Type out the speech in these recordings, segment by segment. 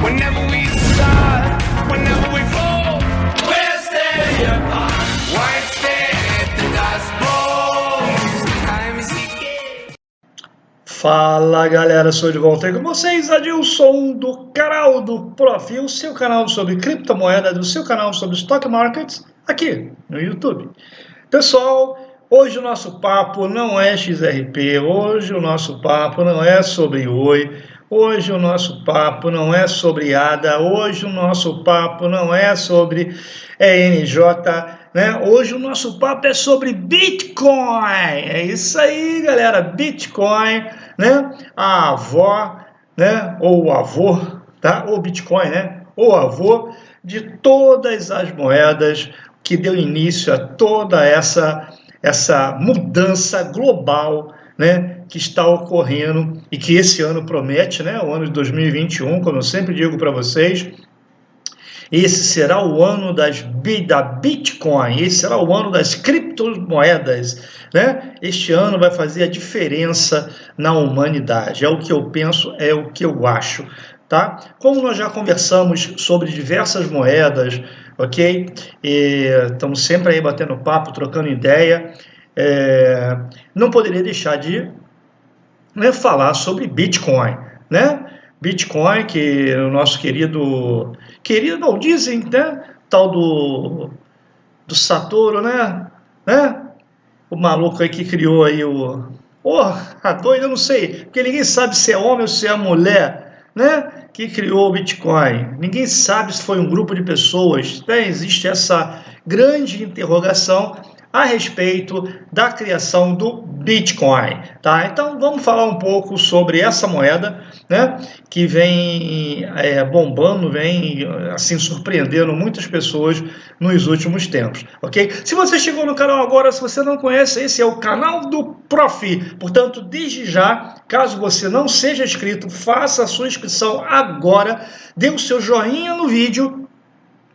Whenever we start, whenever we fall, we'll stay apart. White stand the gospel. Sometimes we get... Fala galera, sou de volta aí com vocês, Adilson do canal do Prof, o seu canal sobre criptomoedas, o seu canal sobre stock markets, aqui no YouTube. Pessoal, hoje o nosso papo não é XRP, hoje o nosso papo não é sobre Oi, hoje o nosso papo não é sobre ADA, hoje o nosso papo não é sobre ENJ, né? Hoje o nosso papo é sobre Bitcoin. É isso aí, galera, Bitcoin, né? A avó, né? Ou o avô, tá? Ou Bitcoin, né? Ou avô de todas as moedas que deu início a toda essa mudança global, né, que está ocorrendo e que esse ano promete, né, o ano de 2021, como eu sempre digo para vocês, esse será o ano da Bitcoin, esse será o ano das criptomoedas, né? Este ano vai fazer a diferença na humanidade, é o que eu penso, é o que eu acho, tá? Como nós já conversamos sobre diversas moedas, ok? E estamos sempre aí batendo papo, trocando ideia, não poderia deixar de, né, falar sobre Bitcoin, né? Bitcoin, que o nosso querido, não, dizem, né, tal do Satoru, né? O maluco aí que criou aí a doida, eu não sei, porque ninguém sabe se é homem ou se é mulher, né? Que criou o Bitcoin. Ninguém sabe se foi um grupo de pessoas, né? Existe essa grande interrogação a respeito da criação do Bitcoin, tá? Então vamos falar um pouco sobre essa moeda, né? Que vem bombando, vem assim surpreendendo muitas pessoas nos últimos tempos, ok? Se você chegou no canal agora, se você não conhece, esse é o canal do Prof. Portanto, desde já, caso você não seja inscrito, faça a sua inscrição agora, dê o seu joinha no vídeo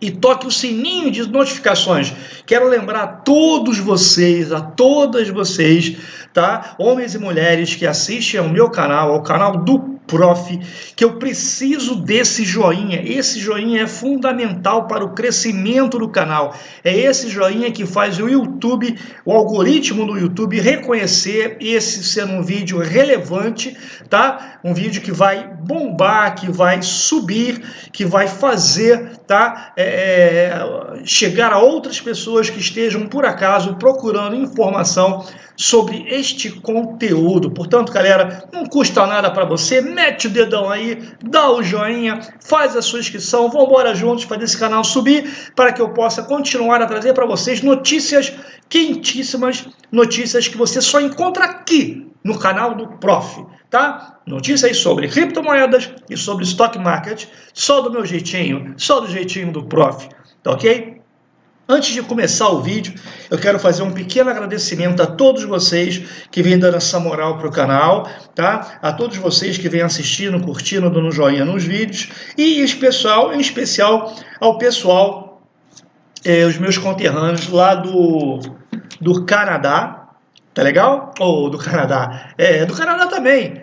e toque o sininho de notificações. Quero lembrar a todos vocês, a todas vocês, tá? Homens e mulheres que assistem ao meu canal, ao canal do Prof, que eu preciso desse joinha. Esse joinha é fundamental para o crescimento do canal. É esse joinha que faz o YouTube, o algoritmo do YouTube reconhecer esse sendo um vídeo relevante, tá? Um vídeo que vai bombar, que vai subir, que vai fazer, tá? Chegar a outras pessoas que estejam, por acaso, procurando informação sobre este conteúdo. Portanto, galera, não custa nada para você, mete o dedão aí, dá o joinha, faz a sua inscrição, vamos embora juntos fazer esse canal subir, para que eu possa continuar a trazer para vocês notícias quentíssimas, notícias que você só encontra aqui no canal do Prof, tá? Notícias sobre criptomoedas e sobre stock market, só do meu jeitinho, só do jeitinho do Prof, tá ok? Antes de começar o vídeo, eu quero fazer um pequeno agradecimento a todos vocês que vêm dando essa moral para o canal, tá? A todos vocês que vêm assistindo, curtindo, dando joinha nos vídeos, e em especial ao pessoal, os meus conterrâneos lá do Canadá, tá legal? Ou do Canadá, do Canadá também,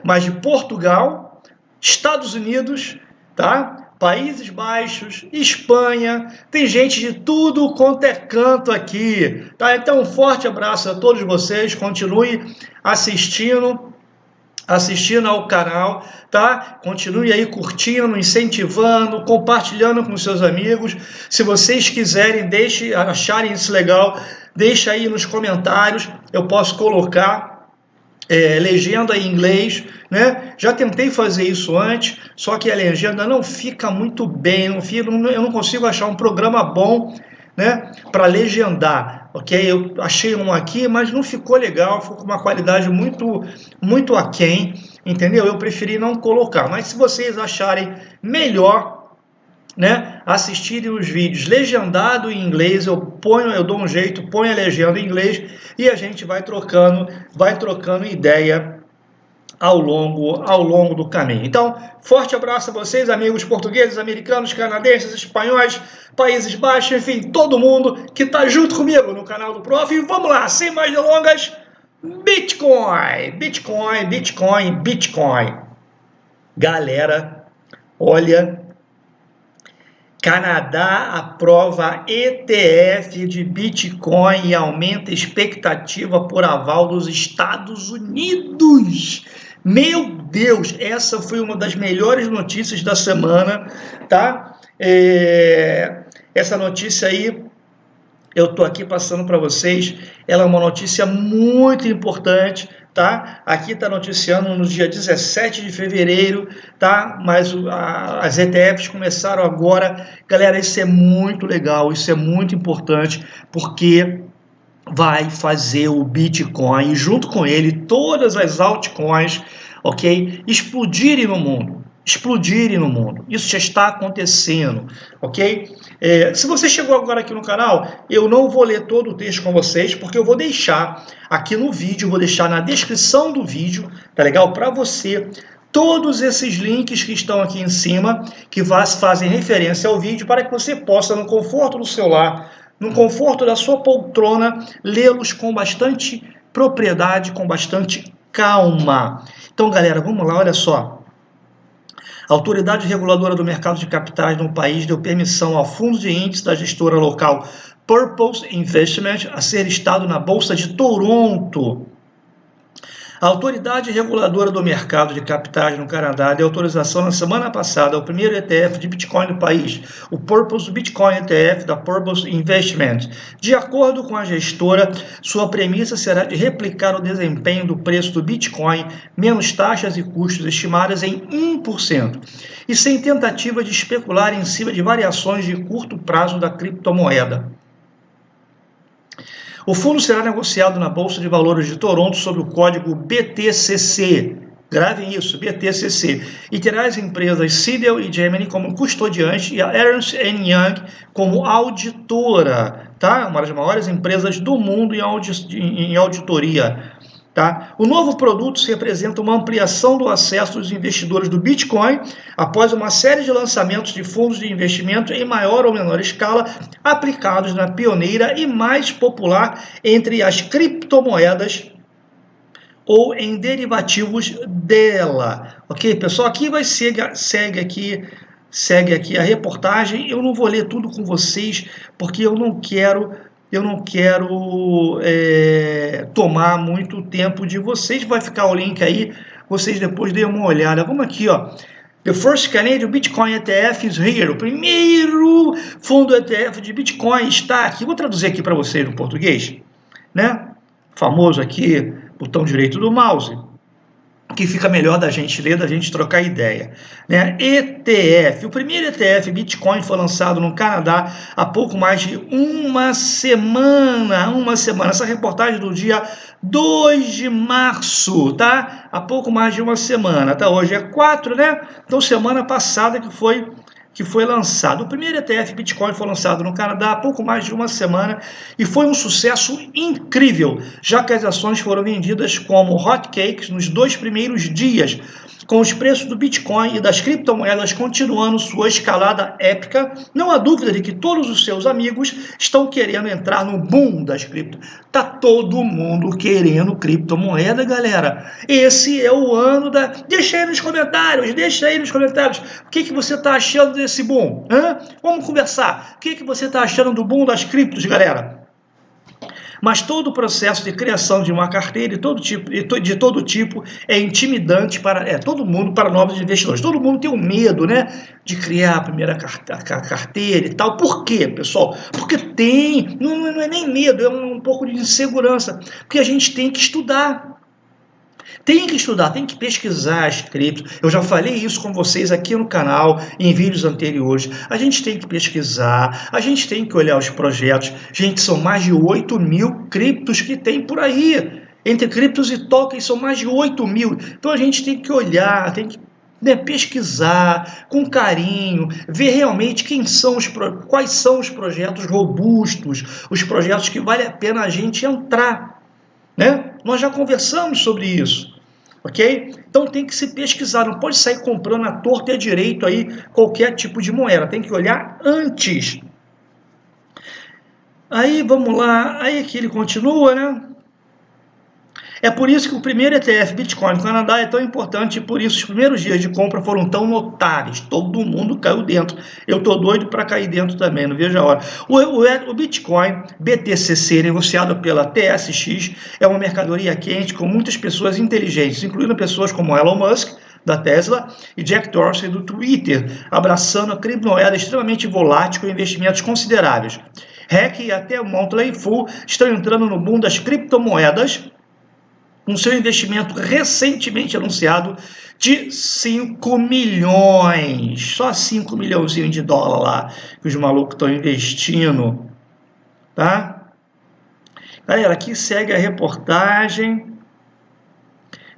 mas de Portugal, Estados Unidos, tá? Países Baixos, Espanha, tem gente de tudo quanto é canto aqui, tá? Então, um forte abraço a todos vocês, continue assistindo ao canal, tá? Continue aí curtindo, incentivando, compartilhando com seus amigos. Se vocês quiserem, acharem isso legal, deixa aí nos comentários, eu posso colocar legenda em inglês, né? Já tentei fazer isso antes, só que a legenda não fica muito bem, eu não consigo achar um programa bom, né, para legendar, ok? Eu achei um aqui, mas não ficou legal, ficou com uma qualidade muito aquém, entendeu? Eu preferi não colocar, mas se vocês acharem melhor, né, assistirem os vídeos legendado em inglês, eu dou um jeito, ponho a legenda em inglês e a gente vai trocando ideia ao longo do caminho. Então, forte abraço a vocês, amigos portugueses, americanos, canadenses, espanhóis, Países Baixos, enfim, todo mundo que está junto comigo no canal do Prof. E vamos lá, sem mais delongas, Bitcoin. Galera, Olha, Canadá aprova ETF de Bitcoin e aumenta a expectativa por aval dos Estados Unidos. Meu Deus, essa foi uma das melhores notícias da semana, tá? Essa notícia aí eu tô aqui passando para vocês, ela é uma notícia muito importante, tá? Aqui está noticiando no dia 17 de fevereiro, tá? Mas as ETFs começaram agora. Galera, isso é muito legal, isso é muito importante, porque vai fazer o Bitcoin, e junto com ele, todas as altcoins, ok? Explodirem no mundo. Explodirem no mundo. Isso já está acontecendo, ok? Se você chegou agora aqui no canal, eu não vou ler todo o texto com vocês, porque eu vou deixar aqui no vídeo, vou deixar na descrição do vídeo, tá legal? Para você, todos esses links que estão aqui em cima, que fazem referência ao vídeo, para que você possa, no conforto do celular, no conforto da sua poltrona, lê-los com bastante propriedade, com bastante calma. Então, galera, vamos lá, olha só. A autoridade reguladora do mercado de capitais no país deu permissão ao fundo de índice da gestora local Purpose Investment a ser listado na Bolsa de Toronto. A autoridade reguladora do mercado de capitais no Canadá deu autorização na semana passada ao primeiro ETF de Bitcoin do país, o Purpose Bitcoin ETF da Purpose Investment. De acordo com a gestora, sua premissa será de replicar o desempenho do preço do Bitcoin, menos taxas e custos estimadas em 1%, e sem tentativa de especular em cima de variações de curto prazo da criptomoeda. O fundo será negociado na Bolsa de Valores de Toronto sob o código BTCC. Gravem isso, BTCC. E terá as empresas Citadel e Gemini como custodiante e a Ernst Young como auditora. Tá? Uma das maiores empresas do mundo em auditoria. Tá? O novo produto representa uma ampliação do acesso dos investidores do Bitcoin após uma série de lançamentos de fundos de investimento em maior ou menor escala aplicados na pioneira e mais popular entre as criptomoedas ou em derivativos dela. Ok, pessoal? Aqui segue aqui a reportagem. Eu não vou ler tudo com vocês porque eu não quero tomar muito tempo de vocês. Vai ficar o link aí, vocês depois deem uma olhada. Vamos aqui, ó. The first Canadian Bitcoin ETF is here. O primeiro fundo ETF de Bitcoin está aqui. Vou traduzir aqui para vocês no português, né? Famoso aqui, botão direito do mouse, que fica melhor da gente ler, da gente trocar ideia. Né? ETF. O primeiro ETF Bitcoin foi lançado no Canadá há pouco mais de uma semana. Essa reportagem do dia 2 de março, tá? Há pouco mais de uma semana, tá? Hoje é 4, né? Então, semana passada que foi lançado. O primeiro ETF Bitcoin foi lançado no Canadá há pouco mais de uma semana e foi um sucesso incrível, já que as ações foram vendidas como hotcakes nos 2 primeiros dias, com os preços do Bitcoin e das criptomoedas continuando sua escalada épica. Não há dúvida de que todos os seus amigos estão querendo entrar no boom das cripto. Tá todo mundo querendo criptomoeda, galera. Esse é o ano da... Deixa aí nos comentários. O que você está achando desse boom? Vamos conversar. O que você está achando do boom das criptos, galera? Mas todo o processo de criação de uma carteira de todo tipo é intimidante para todo mundo, para novos investidores. Todo mundo tem um medo, né, de criar a primeira carteira e tal. Por quê, pessoal? Porque não é nem medo, é um pouco de insegurança. Porque a gente tem que estudar. Tem que pesquisar as criptos. Eu já falei isso com vocês aqui no canal, em vídeos anteriores. A gente tem que pesquisar, a gente tem que olhar os projetos. Gente, são mais de 8.000 criptos que tem por aí. Entre criptos e tokens são mais de 8.000. Então a gente tem que olhar, tem que pesquisar com carinho, ver realmente quais são os projetos robustos, os projetos que vale a pena a gente entrar. Né? Nós já conversamos sobre isso. Ok? Então tem que se pesquisar, não pode sair comprando à torta e à direito aí qualquer tipo de moeda, tem que olhar antes. Aí vamos lá, aí aqui ele continua, né? É por isso que o primeiro ETF Bitcoin no Canadá é tão importante e por isso os primeiros dias de compra foram tão notáveis. Todo mundo caiu dentro. Eu tô doido para cair dentro também, não vejo a hora. O Bitcoin BTCC, negociado pela TSX, é uma mercadoria quente com muitas pessoas inteligentes, incluindo pessoas como Elon Musk, da Tesla, e Jack Dorsey, do Twitter, abraçando a criptomoeda extremamente volátil com investimentos consideráveis. REC e até o Motley Fool estão entrando no boom das criptomoedas, com seu investimento recentemente anunciado de 5 milhões. Só 5 milhãozinhos de dólar lá que os malucos estão investindo. Tá? Galera, aqui segue a reportagem.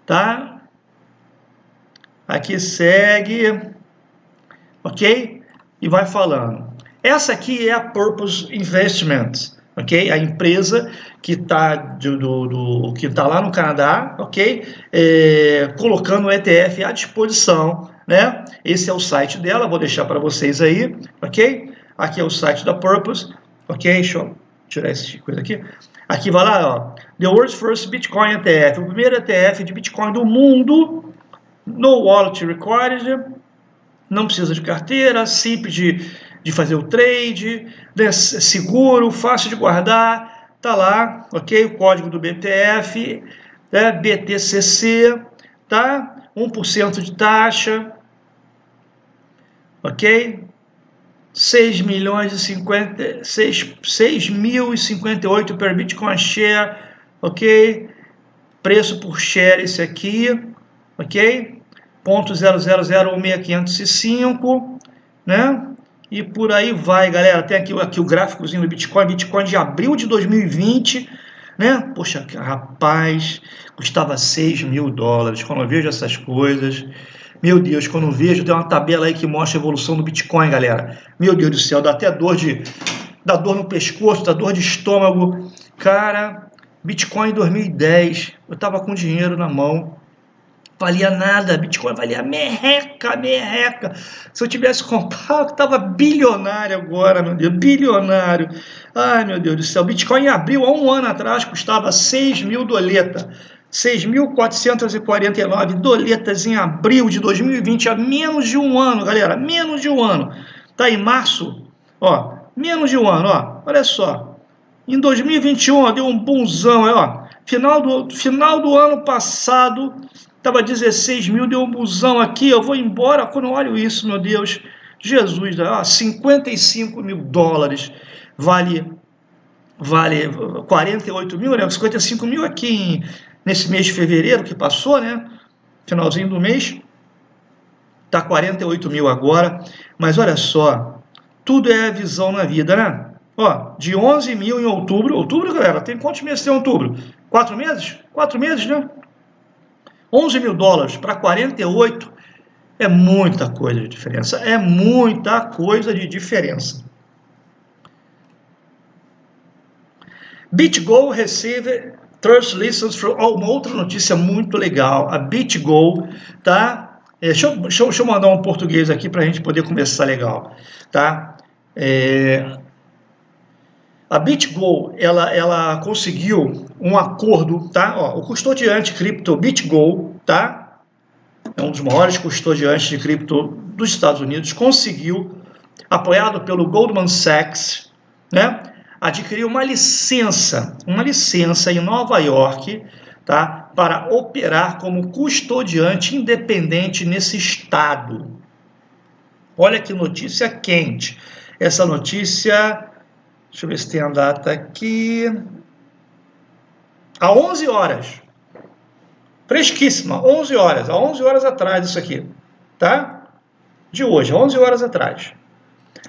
Tá? Aqui segue. Ok? E vai falando. Essa aqui é a Purpose Investments. Ok? A empresa que está lá no Canadá, ok? Colocando o ETF à disposição, né? Esse é o site dela, vou deixar para vocês aí, ok? Aqui é o site da Purpose, ok? Deixa eu tirar essa coisa aqui. Aqui vai lá, ó. The World's First Bitcoin ETF, o primeiro ETF de Bitcoin do mundo, no wallet required, não precisa de carteira, simples de fazer o trade, né, seguro, fácil de guardar, tá lá, ok? O código do BTF, né, BTCC, tá? 1% de taxa, ok? 6.058 per Bitcoin share, ok? Preço por share esse aqui, ok? 0.0001605, né? E por aí vai, galera. Tem aqui o gráficozinho do Bitcoin. Bitcoin de abril de 2020, né? Poxa, rapaz, custava 6 mil dólares. Quando eu vejo essas coisas, meu Deus, quando eu vejo, tem uma tabela aí que mostra a evolução do Bitcoin, galera. Meu Deus do céu, dá até dor no pescoço, dá dor de estômago. Cara, Bitcoin em 2010, eu tava com dinheiro na mão. Valia nada, Bitcoin valia merreca. Se eu tivesse comprado, eu estava bilionário agora, meu Deus, bilionário. Ai, meu Deus do céu, Bitcoin em abril, há um ano atrás, custava 6 mil doletas. 6.449 doletas em abril de 2020, há menos de um ano, galera, menos de um ano. Tá em março, ó, menos de um ano, ó, olha só. Em 2021, ó, deu um boomzão, ó. Final do ano passado, estava 16 mil, deu um busão aqui, eu vou embora, quando eu olho isso, meu Deus, Jesus, ó, 55 mil dólares, vale 48 mil, né, 55 mil aqui nesse mês de fevereiro que passou, né, finalzinho do mês, tá 48 mil agora, mas olha só, tudo é visão na vida, né? Ó, de 11 mil em outubro, galera, tem quantos meses tem outubro? 4 meses? 4 meses, né? 11 mil dólares para 48 é muita coisa de diferença. É muita coisa de diferença. BitGo recebe Trust License from... uma outra notícia muito legal. A BitGo, tá? Deixa eu mandar um português aqui para a gente poder conversar legal, tá? A BitGo, ela conseguiu um acordo, tá? Ó, o custodiante cripto BitGo, tá? É um dos maiores custodiantes de cripto dos Estados Unidos, conseguiu, apoiado pelo Goldman Sachs, né? Adquiriu uma licença em Nova York, tá? Para operar como custodiante independente nesse estado. Olha que notícia quente. Essa notícia... Deixa eu ver se tem a data aqui. Há 11 horas. Fresquíssima, 11 horas. Há 11 horas atrás isso aqui. Tá? De hoje, há 11 horas atrás.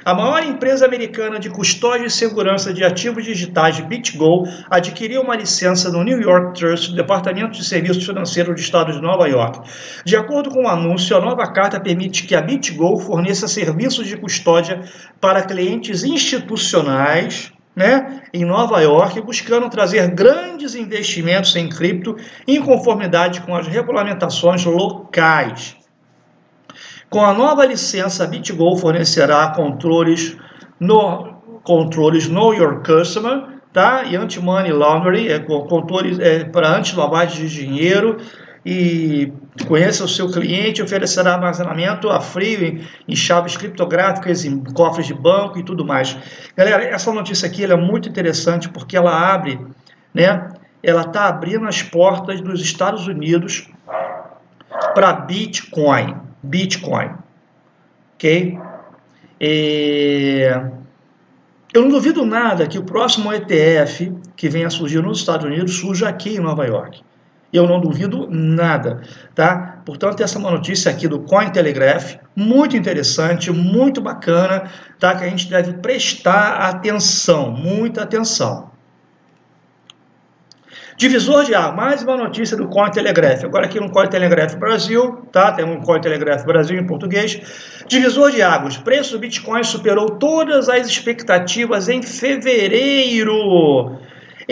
A maior empresa americana de custódia e segurança de ativos digitais, BitGo, adquiriu uma licença no New York Trust, Departamento de Serviços Financeiros do Estado de Nova York. De acordo com o anúncio, a nova carta permite que a BitGo forneça serviços de custódia para clientes institucionais, né, em Nova York, buscando trazer grandes investimentos em cripto em conformidade com as regulamentações locais. Com a nova licença, a BitGo fornecerá controles Know Your Customer, tá? E anti-money laundering, para anti-lavagem de dinheiro. E conheça o seu cliente, oferecerá armazenamento a frio em chaves criptográficas, em cofres de banco e tudo mais. Galera, essa notícia aqui ela é muito interessante porque ela abre, né? Ela está abrindo as portas dos Estados Unidos para Bitcoin. Bitcoin, ok? Eu não duvido nada que o próximo ETF que venha a surgir nos Estados Unidos surja aqui em Nova York. Eu não duvido nada, tá? Portanto, essa é uma notícia aqui do Cointelegraph, muito interessante, muito bacana, tá? Que a gente deve prestar atenção, muita atenção. Divisor de águas, mais uma notícia do Cointelegraph. Agora aqui no Cointelegraph Brasil, tá? Tem um Cointelegraph Brasil em português. Divisor de águas, preço do Bitcoin superou todas as expectativas em fevereiro.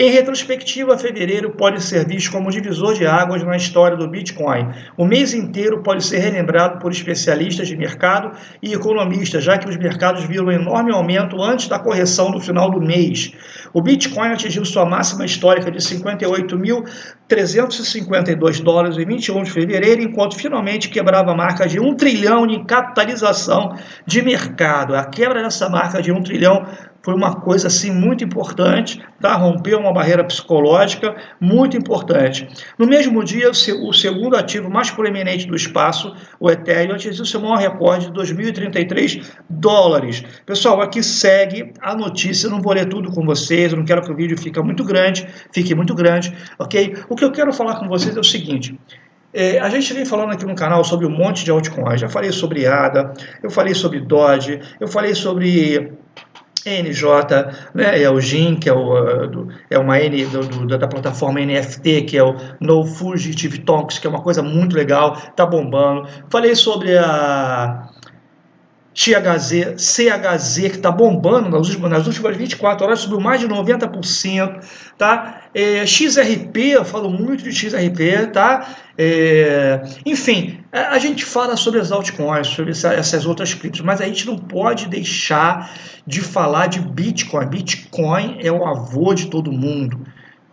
Em retrospectiva, fevereiro pode ser visto como divisor de águas na história do Bitcoin. O mês inteiro pode ser relembrado por especialistas de mercado e economistas, já que os mercados viram um enorme aumento antes da correção do final do mês. O Bitcoin atingiu sua máxima histórica de 58.352 dólares em 21 de fevereiro, enquanto finalmente quebrava a marca de 1 trilhão em capitalização de mercado. A quebra dessa marca de 1 trilhão foi uma coisa assim muito importante, tá? Rompeu uma barreira psicológica muito importante. No mesmo dia, o segundo ativo mais proeminente do espaço, o Ethereum, atingiu seu maior recorde de 2.033 dólares. Pessoal, aqui segue a notícia, não vou ler tudo com vocês, eu não quero que o vídeo fique muito grande, ok? O que eu quero falar com vocês é o seguinte. A gente vem falando aqui no canal sobre um monte de altcoins. Já falei sobre ADA, eu falei sobre Doge, eu falei sobre NJ, né, o GIN, que é uma da plataforma NFT, que é o No Fugitive Tokens, que é uma coisa muito legal, tá bombando. Falei sobre a CHZ, que está bombando nas últimas 24 horas, subiu mais de 90%, tá? XRP, eu falo muito de XRP, tá? Enfim, a gente fala sobre as altcoins, sobre essas outras criptos, mas a gente não pode deixar de falar de Bitcoin. Bitcoin é o avô de todo mundo,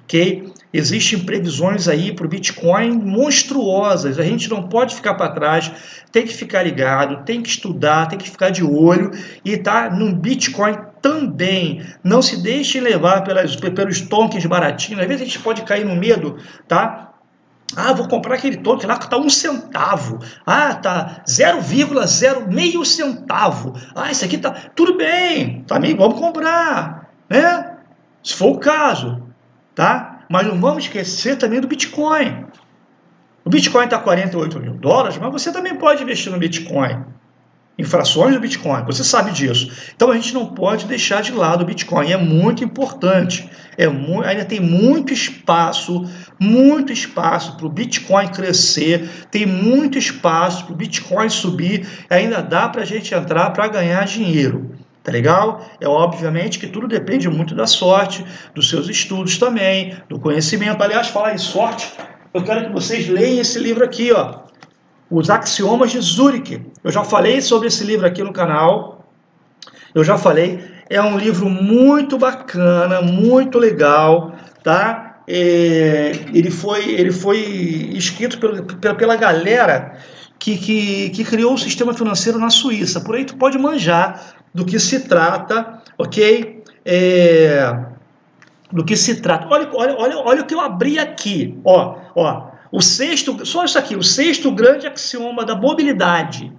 ok? Existem previsões aí para o Bitcoin monstruosas, a gente não pode ficar para trás, tem que ficar ligado, tem que estudar, tem que ficar de olho e tá no Bitcoin também. Não se deixe levar pelos tokens baratinhos, às vezes a gente pode cair no medo, tá? Vou comprar aquele token lá que está 1 centavo. Tá 0,0 meio centavo. Isso aqui tá tudo bem, também vamos comprar, né? Se for o caso, tá? Mas não vamos esquecer também do Bitcoin. O Bitcoin está 48 mil dólares, mas você também pode investir no Bitcoin. Em frações do Bitcoin, você sabe disso. Então a gente não pode deixar de lado o Bitcoin, é muito importante. Ainda tem muito espaço para o Bitcoin crescer, tem muito espaço para o Bitcoin subir, ainda dá para a gente entrar para ganhar dinheiro. Tá legal? Obviamente que tudo depende muito da sorte, dos seus estudos também, do conhecimento. Aliás, falar em sorte, eu quero que vocês leiam esse livro aqui, ó, Os Axiomas de Zurich. Eu já falei sobre esse livro aqui no canal. É um livro muito bacana, muito legal, tá? Ele foi escrito pela galera que criou o sistema financeiro na Suíça. Por aí tu pode manjar do que se trata, ok? Do que se trata. Olha o que eu abri aqui, ó. Só isso aqui, o sexto grande axioma da mobilidade.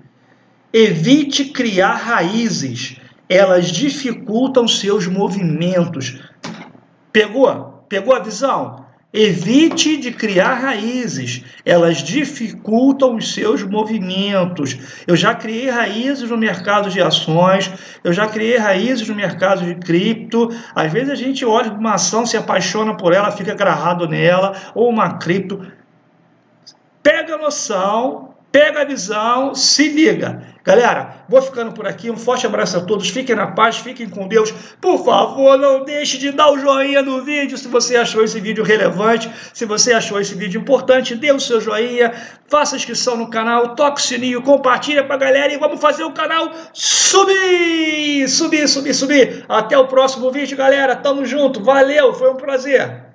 Evite criar raízes, elas dificultam seus movimentos. Pegou a visão? Evite de criar raízes, elas dificultam os seus movimentos. Eu já criei raízes no mercado de ações, eu já criei raízes no mercado de cripto. Às vezes a gente olha uma ação, se apaixona por ela, fica agarrado nela, ou uma cripto. Pega a noção Pega a visão, se liga. Galera, vou ficando por aqui. Um forte abraço a todos. Fiquem na paz, fiquem com Deus. Por favor, não deixe de dar o joinha no vídeo se você achou esse vídeo relevante, se você achou esse vídeo importante, dê o seu joinha, faça inscrição no canal, toque o sininho, compartilha pra galera e vamos fazer o canal subir. Até o próximo vídeo, galera. Tamo junto. Valeu, foi um prazer.